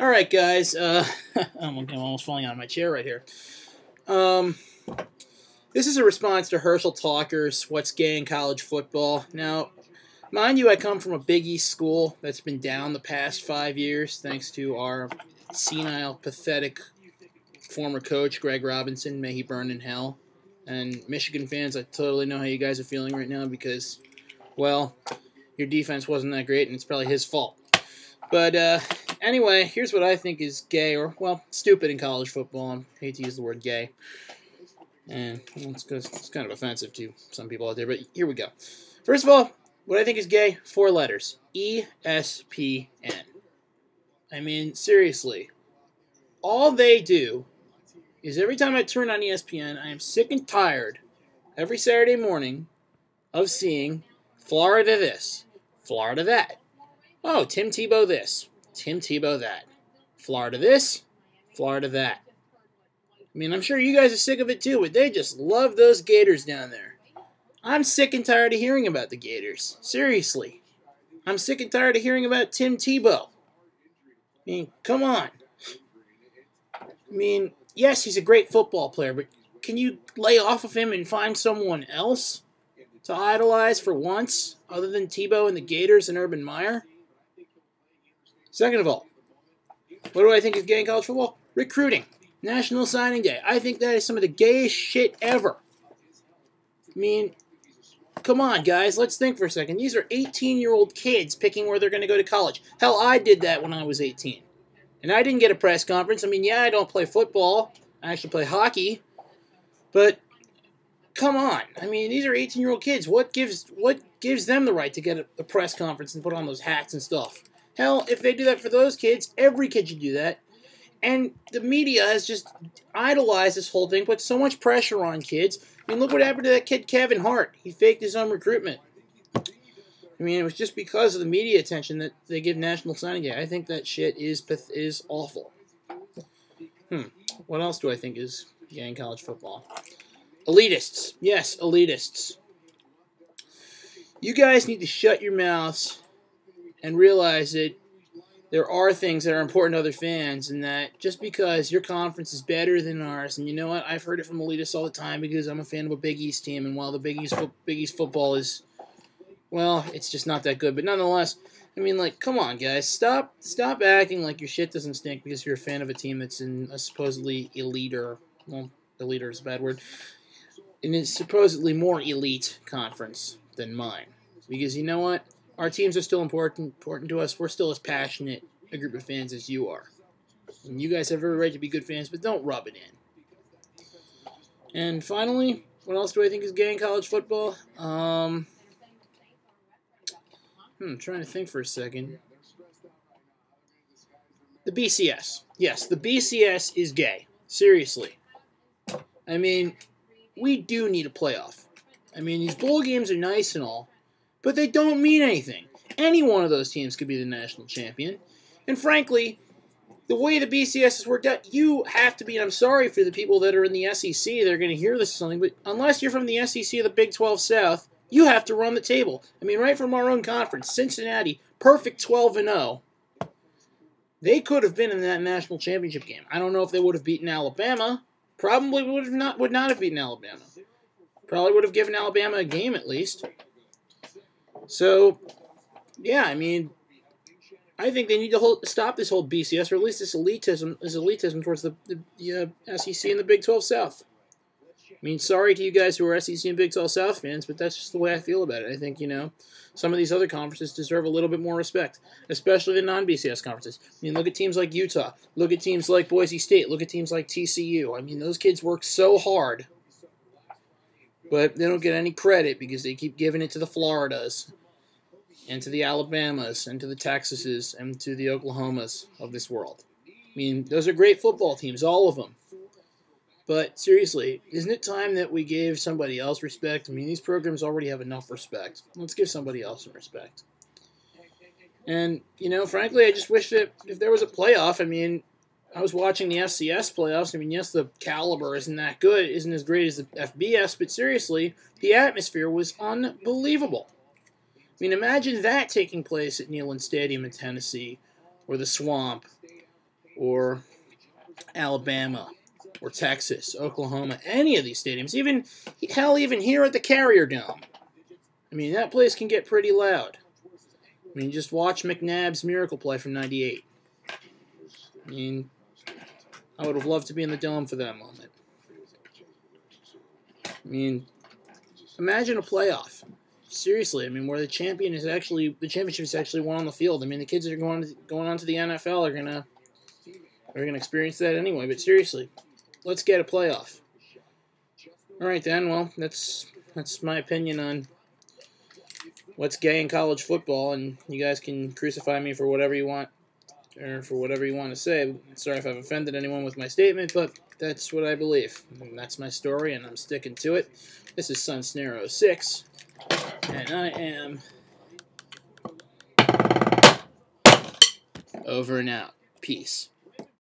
All right, guys. I'm almost falling out of my chair right here. This is a response to HerschelTalker's "What's Gay in College Football." Now, mind you, I come from a Big East school that's been down the past 5 years, thanks to our senile, pathetic former coach, Greg Robinson. May he burn in hell. And Michigan fans, I totally know how you guys are feeling right now because, well, your defense wasn't that great, and it's probably his fault. But anyway, here's what I think is gay, or, well, stupid in college football. I hate to use the word gay. And it's kind of offensive to some people out there, but here we go. First of all, what I think is gay, 4 letters. ESPN. I mean, seriously. All they do is every time I turn on ESPN, I am sick and tired every Saturday morning of seeing Florida this, Florida that. Oh, Tim Tebow this, Tim Tebow that. Florida this, Florida that. I mean, I'm sure you guys are sick of it too, but they just love those Gators down there. I'm sick and tired of hearing about the Gators. Seriously. I'm sick and tired of hearing about Tim Tebow. I mean, come on. I mean, yes, he's a great football player, but can you lay off of him and find someone else to idolize for once, other than Tebow and the Gators and Urban Meyer? Second of all, what do I think is gay in college football? Recruiting. National Signing Day. I think that is some of the gayest shit ever. I mean, come on, guys. Let's think for a second. These are 18-year-old kids picking where they're going to go to college. Hell, I did that when I was 18. And I didn't get a press conference. I mean, yeah, I don't play football. I actually play hockey. But come on. I mean, these are 18-year-old kids. What gives them the right to get a press conference and put on those hats and stuff? Hell, if they do that for those kids, every kid should do that. And the media has just idolized this whole thing, put so much pressure on kids. I mean, look what happened to that kid Kevin Hart. He faked his own recruitment. I mean, it was just because of the media attention that they give National Signing Day. I think that shit is awful. What else do I think is gay in college football? Elitists. Yes, elitists. You guys need to shut your mouths and realize that there are things that are important to other fans, and that just because your conference is better than ours, and you know what, I've heard it from elitists all the time because I'm a fan of a Big East team, and while the Big East football is, well, it's just not that good, but nonetheless, I mean, like, come on, guys, stop acting like your shit doesn't stink because you're a fan of a team that's in a supposedly elite, or, well, elite is a bad word, in a supposedly more elite conference than mine, because you know what? Our teams are still important to us. We're still as passionate a group of fans as you are. And you guys have every right to be good fans, but don't rub it in. And finally, what else do I think is gay in college football? I'm trying to think for a second. The BCS. Yes, the BCS is gay. Seriously. I mean, we do need a playoff. I mean, these bowl games are nice and all, but they don't mean anything. Any one of those teams could be the national champion. And frankly, the way the BCS has worked out, you have to be, and I'm sorry for the people that are in the SEC, they're going to hear this or something, but unless you're from the SEC or the Big 12 South, you have to run the table. I mean, right from our own conference, Cincinnati, perfect 12-0. They could have been in that national championship game. I don't know if they would have beaten Alabama. Probably would not have beaten Alabama. Probably would have given Alabama a game at least. So, yeah, I mean, I think they need to stop this whole BCS, or at least this elitism towards the SEC and the Big 12 South. I mean, sorry to you guys who are SEC and Big 12 South fans, but that's just the way I feel about it. I think, some of these other conferences deserve a little bit more respect, especially the non-BCS conferences. I mean, look at teams like Utah. Look at teams like Boise State. Look at teams like TCU. I mean, those kids work so hard, but they don't get any credit because they keep giving it to the Floridas and to the Alabamas, and to the Texases, and to the Oklahomas of this world. I mean, those are great football teams, all of them. But seriously, isn't it time that we gave somebody else respect? I mean, these programs already have enough respect. Let's give somebody else some respect. And, frankly, I just wish that if there was a playoff, I mean, I was watching the FCS playoffs. I mean, yes, the caliber isn't that good, isn't as great as the FBS, but seriously, the atmosphere was unbelievable. I mean, imagine that taking place at Neyland Stadium in Tennessee, or the Swamp, or Alabama or Texas, Oklahoma, any of these stadiums, even here at the Carrier Dome. I mean, that place can get pretty loud. I mean, just watch McNabb's Miracle Play from '98. I mean, I would have loved to be in the Dome for that moment. I mean, imagine a playoff. Seriously, I mean, where the championship is actually won on the field. I mean, the kids that are going on to the NFL are gonna experience that anyway. But seriously, let's get a playoff. All right, then. Well, that's my opinion on what's gay in college football, and you guys can crucify me for whatever you want, or for whatever you want to say. Sorry if I've offended anyone with my statement, but that's what I believe. And that's my story, and I'm sticking to it. This is SunSnare06, and I am over and out. Peace.